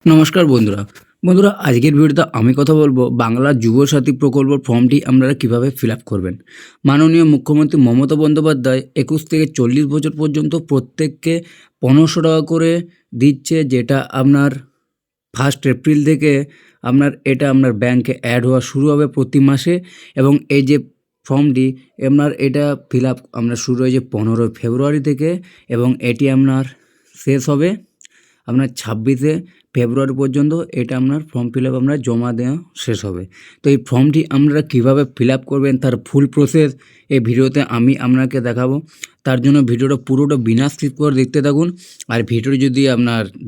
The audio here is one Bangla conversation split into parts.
নমস্কার বন্ধুরা। আজকের ভিডিওতে আমি কথা বলবো বাংলা যুবসাথী প্রকল্প ফর্মটি আপনারা কিভাবে ফিল আপ করবেন। মাননীয় মুখ্যমন্ত্রী মমতা বন্দ্যোপাধ্যায় 21 থেকে 40 বছর পর্যন্ত প্রত্যেককে 1500 টাকা করে দিচ্ছে, যেটা আপনার 1 এপ্রিল থেকে আপনার ব্যাংকে অ্যাড হওয়া শুরু হবে প্রতি মাসে। এবং এই যে ফর্মটি এটা ফিল আপ শুরু হয়েছে 15 ফেব্রুয়ারি থেকে, এবং এটি শেষ হবে 26 ফেব্রুয়ারি পর্যন্ত। এটা ফর্ম ফিল আপ জমা দেওয়া শেষ হবে। তো এই ফর্মটি আপনারা কীভাবে ফিল আপ করবেন তার ফুল প্রসেস এই ভিডিওতে আমি আপনাকে দেখাবো। তার জন্য ভিডিওটা পুরোটা বিনা স্কিপ করে দেখতে থাকুন। আর ভিডিওটি যদি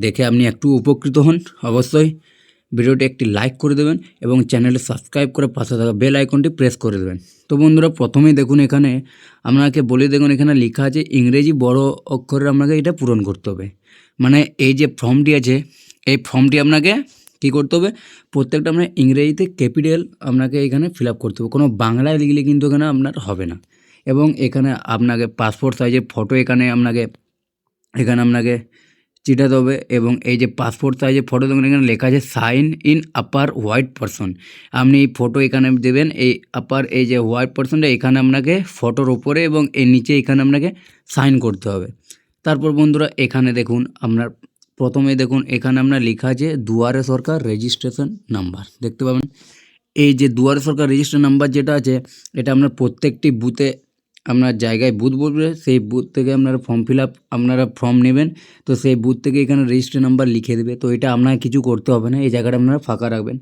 দেখে আপনি একটু উপকৃত হন, অবশ্যই ভিডিওটি একটি লাইক করে দেবেন এবং চ্যানেলটি সাবস্ক্রাইব করে পাশে থাকা বেল আইকনটি প্রেস করে দেবেন। তো বন্ধুরা, প্রথমেই দেখুন এখানে আপনাকে বলে দেখুন, এখানে লেখা আছে ইংরেজি বড় অক্ষরে আপনাকে এটা পূরণ করতে হবে। মানে এই যে ফর্মটি আছে, এই ফর্মটি আপনাকে কী করতে হবে, প্রত্যেকটা ইংরেজিতে ক্যাপিটাল আপনাকে এখানে ফিল আপ করতে হবে। কোনো বাংলায় লিখলে কিন্তু এখানে আপনার হবে না। এবং এখানে আপনাকে পাসপোর্ট সাইজের ফটো এখানে আপনাকে চিটাতে হবে। এবং এই যে পাসপোর্ট সাইজের ফটো দেখুন, এখানে লেখা আছে sign in upper white person. আপনি এই ফটো এখানে দেবেন, এই আপার এই যে হোয়াইট পারসনটা এখানে আপনাকে ফটোর ওপরে এবং এর নিচে এখানে আপনাকে সাইন করতে হবে। তারপর বন্ধুরা, এখানে দেখুন প্রথমে দেখুন এখানে লেখা আছে দুয়ারে সরকার রেজিস্ট্রেশন নাম্বার, দেখতে পাবেন। এই যে দুয়ারে সরকার রেজিস্ট্রেশন নাম্বার যেটা আছে, এটা আপনার প্রত্যেকটি বুথে জায়গায় বুথ বলবে, সেই বুথ থেকে আপনারা ফর্ম নেবেন। তো সেই বুথ থেকে এখানে রেজিস্ট্রেশন নাম্বার লিখে দেবে। তো এটা আপনাকে কিছু করতে হবে না, এই জায়গাটা আপনারা ফাঁকা রাখবেন।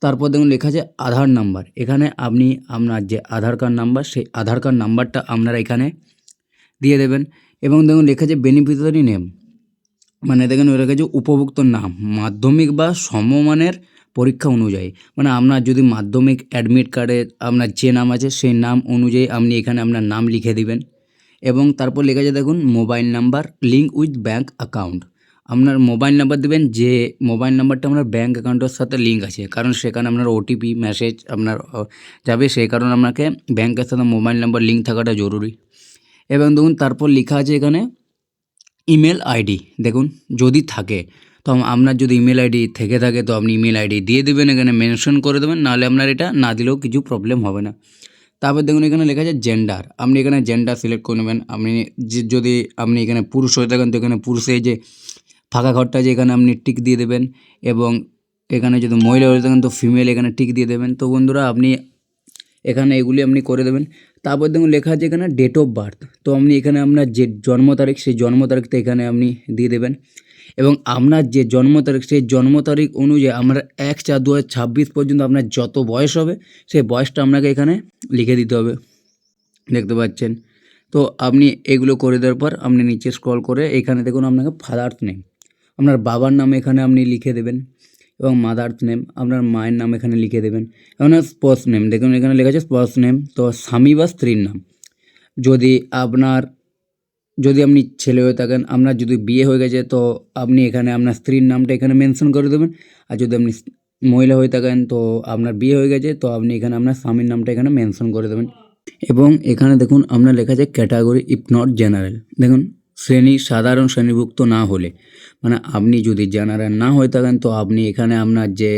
তারপর দেখুন লেখা আছে আধার নাম্বার। এখানে আপনি আপনার যে আধার কার্ড নাম্বার, সেই আধার কার্ড নাম্বারটা আপনারা এখানে দিয়ে দেবেন। এবং দেখুন লেখা আছে বেনিফিশিয়ারি নেম, মানে দেখেন ওটা কাছে উপভোক্তার নাম মাধ্যমিক বা সমমানের পরীক্ষা অনুযায়ী। মানে আপনার যদি মাধ্যমিক অ্যাডমিট কার্ডে আপনার যে নাম আছে সেই নাম অনুযায়ী আপনি এখানে আপনার নাম লিখে দিবেন। এবং তারপর লেখা আছে দেখুন mobile number link with bank account. আপনার মোবাইল নাম্বার দেবেন যে মোবাইল নাম্বারটা আপনার ব্যাঙ্ক অ্যাকাউন্টের সাথে লিঙ্ক আছে, কারণ সেখানে আপনার ওটিপি মেসেজ যাবে, সেই কারণে আপনাকে ব্যাঙ্কের সাথে মোবাইল নাম্বার লিঙ্ক থাকাটা জরুরি। এবং দেখুন তারপর লেখা আছে এখানে ইমেল আইডি, দেখুন যদি থাকে তো আপনার যদি ইমেল আইডি থেকে থাকে তো আপনি ইমেল আইডি দিয়ে দেবেন, এখানে মেনশন করে দেবেন, নাহলে আপনার এটা না দিলেও কিছু প্রবলেম হবে না। তারপর দেখুন এখানে লেখা আছে জেন্ডার, আপনি এখানে জেন্ডার সিলেক্ট করে নেবেন। আপনি যদি আপনি এখানে পুরুষ হয়ে থাকেন তো এখানে পুরুষের যে ফাঁকা ঘরটা আছে এখানে আপনি টিক দিয়ে দেবেন। এবং এখানে যদি মহিলা হয়ে থাকেন তো ফিমেল এখানে টিক দিয়ে দেবেন। তো বন্ধুরা, আপনি এখানে এগুলি আপনি করে দেবেন। তারপর দেখুন লেখা আছে এখানে ডেট অফ বার্থ, তো আপনি এখানে আপনার যে জন্ম তারিখ সেই জন্ম তারিখটা এখানে আপনি দিয়ে দেবেন। এবং আপনার যে জন্ম তারিখ সেই জন্ম তারিখ অনুযায়ী 1/4/2026 পর্যন্ত আপনার যত বয়স হবে সেই বয়সটা আপনাকে এখানে লিখে দিতে হবে, দেখতে পাচ্ছেন। তো আপনি এগুলো করে দেওয়ার পর আপনি নিচে স্ক্রল করে এখানে দেখুন আপনাকে ফাদার্স নেম, আপনার বাবার নাম এখানে আপনি লিখে দেবেন। এবং মাদার্স নেম আপনার মায়ের নাম এখানে লিখে দেবেন। এবং স্পোর্টস নেম দেখুন এখানে লেখা আছে স্পোর্টস নেম, তো স্বামী বা স্ত্রীর নাম। যদি আপনি ছেলে হয়ে থাকেন, আপনার যদি বিয়ে হয়ে গেছে তো আপনি এখানে আপনার স্ত্রীর নামটা এখানে মেনশন করে দেবেন। আর যদি আপনি মহিলা হয়ে থাকেন তো আপনার বিয়ে হয়ে গেছে তো আপনি এখানে আপনার স্বামীর নামটা এখানে মেনশন করে দেবেন। এবং এখানে দেখুন আপনার লেখা আছে ক্যাটাগরি ইফ নট জেনারেল, দেখুন সাধারণ শ্রেণীভুক্ত না হলে, মানে আপনি যদি জেনারেল না হয়ে থাকেন তো আপনি এখানে আপনার যে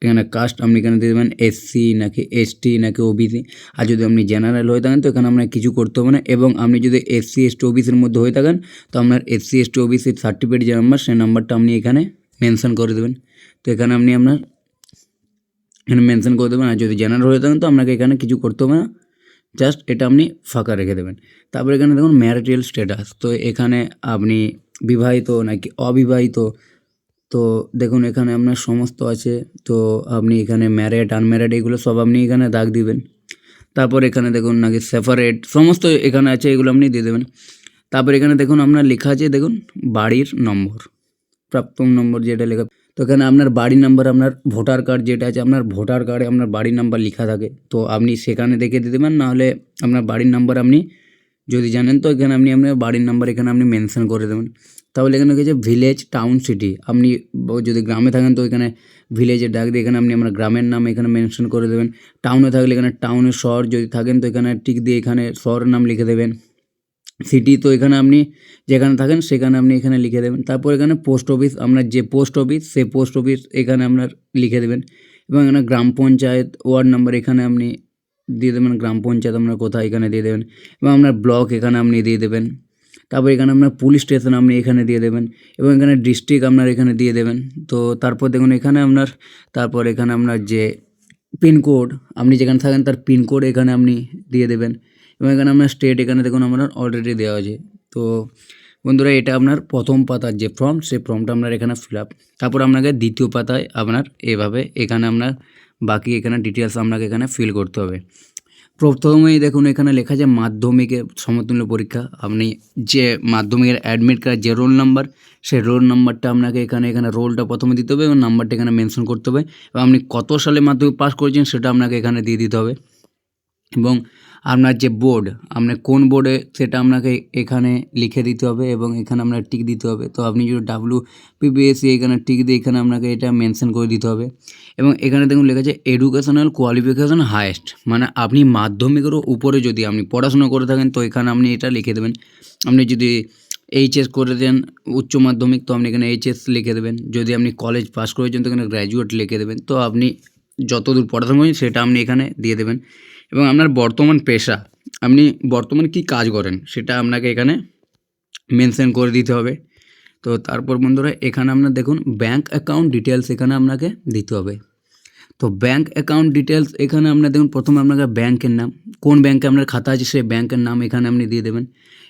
এখানে কাস্ট আপনি এখানে দিয়ে দেবেন এসসি নাকি এসটি নাকি ওবিসি। আর যদি আপনি জেনারেল হয়ে থাকেন তো এখানে আপনার কিছু করতে হবে না। এবং আপনি যদি এসসি এসটি ওবিসির মধ্যে হয়ে থাকেন তো আপনার এসসি এসটি ওবিসির সার্টিফিকেট যে নাম্বার সেই নাম্বারটা আপনি এখানে মেনশন করে দেবেন। তো এখানে আপনি এখানে মেনশন করে দেবেন। আর যদি জেনারেল হয়ে থাকেন তো আপনাকে এখানে কিছু করতে হবে না, জাস্ট এটা আপনি ফাঁকা রেখে দেবেন। তারপর এখানে দেখুন ম্যারিটাল স্ট্যাটাস, তো এখানে আপনি বিবাহিত নাকি অবিবাহিত, তো দেখুন এখানে আপনার সমস্ত আছে। তো আপনি এখানে ম্যারেড আনম্যারেড এগুলো সব আপনি এখানে দাগ দিবেন। তারপর এখানে দেখুন নাকি সেপারেট সমস্ত এখানে আছে, এগুলো আপনি দিয়ে দেবেন। তারপর এখানে দেখুন আপনার লেখা আছে দেখুন বাড়ির নম্বর, প্রাপ্তম নম্বর যেটা লেখা। তো এখানে আপনার বাড়ি নাম্বার, আপনার ভোটার কার্ড যেটা আছে আপনার ভোটার কার্ডে আপনার বাড়ির নাম্বার লেখা থাকে, তো আপনি সেখানে দেখে দিয়ে দেবেন। নাহলে আপনার বাড়ির নাম্বার আপনি যদি জানেন তো এখানে আপনি আপনার বাড়ির নাম্বার এখানে আপনি মেনশন করে দেবেন। তাহলে এখানে হচ্ছে ভিলেজ টাউন সিটি, আপনি যদি গ্রামে থাকেন তো এখানে ভিলেজের ডাক দিয়ে এখানে আপনি আপনার গ্রামের নাম এখানে মেনশন করে দেবেন। টাউনে থাকলে এখানে টাউনের শহর যদি থাকেন তো এখানে টিক দিয়ে এখানে শহরের নাম লিখে দেবেন। সিটি তো এখানে আপনি যেখানে থাকেন সেখানে আপনি এখানে লিখে দেবেন। তারপর এখানে পোস্ট অফিস, আপনার যে পোস্ট অফিস সেই পোস্ট অফিস এখানে আপনার লিখে দেবেন এবং এখানে গ্রাম পঞ্চায়েত ওয়ার্ড নাম্বার এখানে আপনি দিয়ে দেবেন, গ্রাম পঞ্চায়েত আপনার কোথায় এখানে দিয়ে দেবেন এবং আপনার ব্লক এখানে আপনি দিয়ে দেবেন। তারপর এখানে আপনার পুলিশ স্টেশন আপনি এখানে দিয়ে দেবেন এবং এখানে ডিস্ট্রিক্ট আপনার এখানে দিয়ে দেবেন। তো তারপর দেখুন এখানে আপনার যে পিনকোড, আপনি যেখানে থাকেন তার পিনকোড এখানে আপনি দিয়ে দেবেন এবং এখানে আপনার স্টেট এখানে দেখুন আপনার অলরেডি দেওয়া আছে। তো বন্ধুরা এটা আপনার প্রথম পাতার যে ফর্ম, সেই ফর্মটা আপনার এখানে ফিল আপ। তারপর আপনাকে দ্বিতীয় পাতায় আপনার এভাবে এখানে আপনার বাকি এখানে ডিটেলস আপনাকে এখানে ফিল করতে হবে। প্রথমেই দেখুন এখানে লেখা আছে মাধ্যমিকের সমতুল্য পরীক্ষা। আপনি যে মাধ্যমিকের অ্যাডমিট কার্ড যে রোল নাম্বার, সেই রোল নাম্বারটা আপনাকে এখানে রোলটা প্রথমে দিতে হবে এবং নাম্বারটা এখানে মেনশন করতে হবে এবং আপনি কত সালে মাধ্যমিক পাস করেছেন সেটা আপনাকে এখানে দিয়ে দিতে হবে এবং আপনার যে বোর্ড, আপনার কোন বোর্ডে সেটা আপনাকে এখানে লিখে দিতে হবে এবং এখানে আপনার টিক দিতে হবে। তো আপনি যদি WPPSC এখানে টিক দিয়ে এখানে আপনাকে এটা মেনশন করে দিতে হবে এবং এখানে দেখুন লেখা আছে এডুকেশনাল কোয়ালিফিকেশন হায়েস্ট, মানে আপনি মাধ্যমিকেরও উপরে যদি আপনি পড়াশোনা করে থাকেন তো এখানে আপনি এটা লিখে দেবেন। আপনি যদি HS করে দেন উচ্চ মাধ্যমিক তো আপনি এখানে HS লিখে দেবেন। যদি আপনি কলেজ পাস করেছেন তো এখানে গ্র্যাজুয়েট লিখে দেবেন। তো আপনি যতদূর পড়াশোনা করেছেন সেটা আপনি এখানে দিয়ে দেবেন এবং আপনার বর্তমান পেশা, আপনি বর্তমানে কী কাজ করেন সেটা আপনাকে এখানে মেনশন করে দিতে হবে। তো তারপর বন্ধুরা এখানে আপনার দেখুন ব্যাঙ্ক অ্যাকাউন্ট ডিটেলস এখানে আপনাকে দিতে হবে। তো ব্যাঙ্ক অ্যাকাউন্ট ডিটেলস এখানে আপনার দেখুন প্রথমে আপনাকে ব্যাংকের নাম, কোন ব্যাংকে আপনার খাতা আছে সেই ব্যাংকের নাম এখানে আপনি দিয়ে দেবেন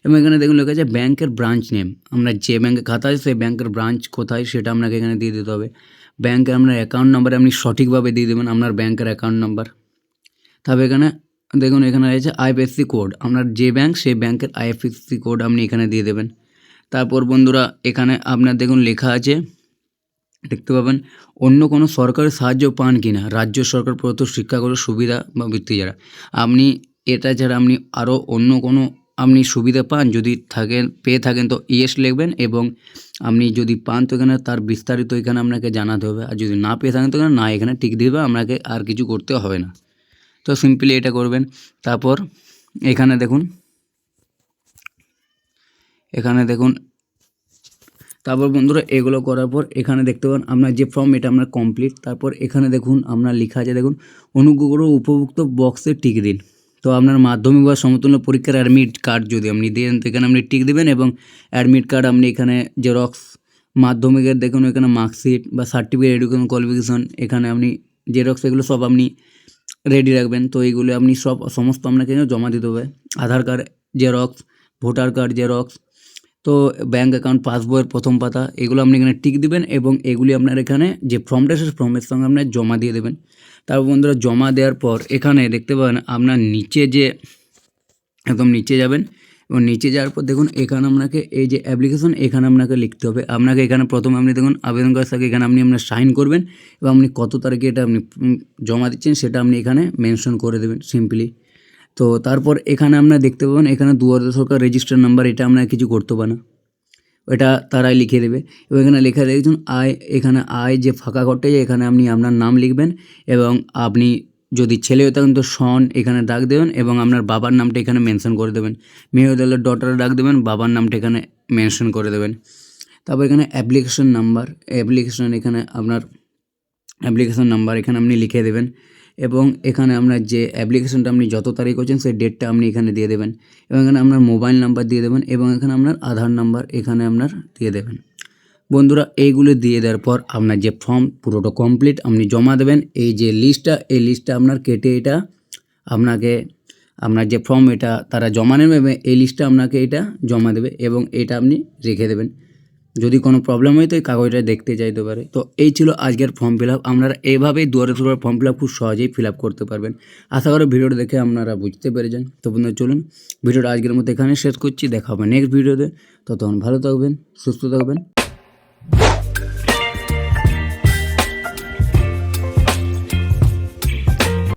এবং এখানে দেখুন লেখা আছে ব্যাংকের ব্রাঞ্চ নেম, আপনার যে ব্যাংকে খাতা আছে সেই ব্যাংকের ব্রাঞ্চ কোথায় সেটা আপনাকে এখানে দিয়ে দিতে হবে। ব্যাংকে আপনার অ্যাকাউন্ট নাম্বার আপনি সঠিকভাবে দিয়ে দেবেন, আপনার ব্যাংকের অ্যাকাউন্ট নাম্বার। তবে এখানে দেখুন এখানে রয়েছে IFSC কোড, আপনার যে ব্যাংক সেই ব্যাংকের IFSC কোড আপনি এখানে দিয়ে দেবেন। তারপর বন্ধুরা এখানে আপনার দেখুন লেখা আছে, দেখতে পাবেন অন্য কোনো সরকারি সাহায্য পান কি না, রাজ্য সরকার প্রদত্ত শিক্ষাগত সুবিধা বা বৃত্তি ছাড়া। আপনি এটা ছাড়া আপনি আরও অন্য কোনো আপনি সুবিধা পান যদি পেয়ে থাকেন তো ইয়েস লিখবেন এবং আপনি যদি পান তো এখানে তার বিস্তারিত এখানে আপনাকে জানাতে হবে, আর যদি না পেয়ে থাকেন তো এখানে না এখানে টিক দিবে, আপনাকে আর কিছু করতে হবে না। তো সিম্পলি এটা করবেন। তারপর এখানে দেখুন তারপর বন্ধুরা এগুলো করার পর এখানে দেখতে পাবেন আপনার যে ফর্ম এটা আপনার কমপ্লিট। তারপর এখানে দেখুন আপনার লেখা আছে, দেখুন অনুগ্রহ করে উপযুক্ত বক্সে টিক দিন। তো আপনার মাধ্যমিক বা সমতুল্য পরীক্ষার অ্যাডমিট কার্ড যদি আপনি দেন তো এখানে আপনি টিক দেবেন এবং অ্যাডমিট কার্ড আপনি এখানে জেরক্স, মাধ্যমিকের দেখুন এখানে মার্কশিট বা সার্টিফিকেট এডুকেশন কোয়ালিফিকেশন এখানে আপনি জেরক্স এগুলো সব আপনি রেডি রাখবেন। তো এইগুলো আপনি সমস্ত আপনাকে জমা দিতে হবে। Aadhaar card xerox, voter card xerox, তো ব্যাঙ্ক অ্যাকাউন্ট পাসবইয়ের প্রথম পাতা, এগুলো আপনি এখানে টিক দিবেন এবং এগুলি আপনার এখানে যে ফর্মটা আছে ফর্মের সঙ্গে আপনার জমা দিয়ে দেবেন। তারপর বন্ধুরা জমা দেওয়ার পর এখানে দেখতে পাবেন আপনার নিচে যে একদম নিচে যাবেন এবং নিচে যাওয়ার পর দেখুন এখানে আপনাকে এই যে অ্যাপ্লিকেশন এখানে আপনাকে লিখতে হবে। আপনাকে এখানে প্রথমে আপনি দেখুন আবেদন করার আগে এখানে আপনি আপনার সাইন করবেন এবং আপনি কত তারিখে এটা আপনি জমা দিচ্ছেন সেটা আপনি এখানে মেনশন করে দেবেন সিম্পলি। তো তারপর এখানে আপনারা দেখতে পাবেন এখানে দুয়ারে সরকার রেজিস্টার নাম্বার, এটা আপনার কিছু করতে হবে না, এটা তারাই লিখে দেবে এবং এখানে লেখা দেখুন এখানে যে ফাঁকা ঘরটা এখানে আপনি আপনার নাম লিখবেন এবং আপনি যদি ছেলে হয়ে থাকেন তো সন এখানে দাগ দেবেন এবং আপনার বাবার নামটা এখানে মেনশন করে দেবেন। মেয়ে হয়ে থাকলে ডটারে ডাক দেবেন, বাবার নামটা এখানে মেনশন করে দেবেন। তারপর এখানে অ্যাপ্লিকেশন নাম্বার, এখানে আপনার অ্যাপ্লিকেশন নাম্বার এখানে আপনি লিখে দেবেন এবং এখানে আপনার যে অ্যাপ্লিকেশনটা আপনি যত তারিখ করছেন সেই ডেটটা আপনি এখানে দিয়ে দেবেন এবং এখানে আপনার মোবাইল নাম্বার দিয়ে দেবেন এবং এখানে আপনার আধার নাম্বার এখানে আপনার দিয়ে দেবেন। বন্ধুরা এইগুলো দিয়ে দেওয়ার পর আপনার যে ফর্ম পুরোটা কমপ্লিট আপনি জমা দেবেন। এই যে লিস্টটা, এই লিস্টটা আপনার কেটে এটা আপনাকে আপনার যে ফর্ম এটা তারা জমা নেবে এবং এই লিস্টটা আপনাকে এটা জমা দেবে এবং এটা আপনি রেখে দেবেন। যদি কোনো প্রবলেম হয় তো এই কাগজটা দেখতে চাইতে পারে। তো এই ছিল আজকের ফর্ম ফিল আপ। আপনারা এইভাবেই দুয়ারে সরকার ফর্ম ফিল আপ খুব সহজেই ফিল আপ করতে পারবেন। আশা করি ভিডিওটা দেখে আপনারা বুঝতে পেরেছেন। তো বন্ধুরা চলুন ভিডিওটা আজকের মতো এখানে শেষ করছি, দেখা হবে নেক্সট ভিডিওতে। ততক্ষণ ভালো থাকবেন, সুস্থ থাকবেন।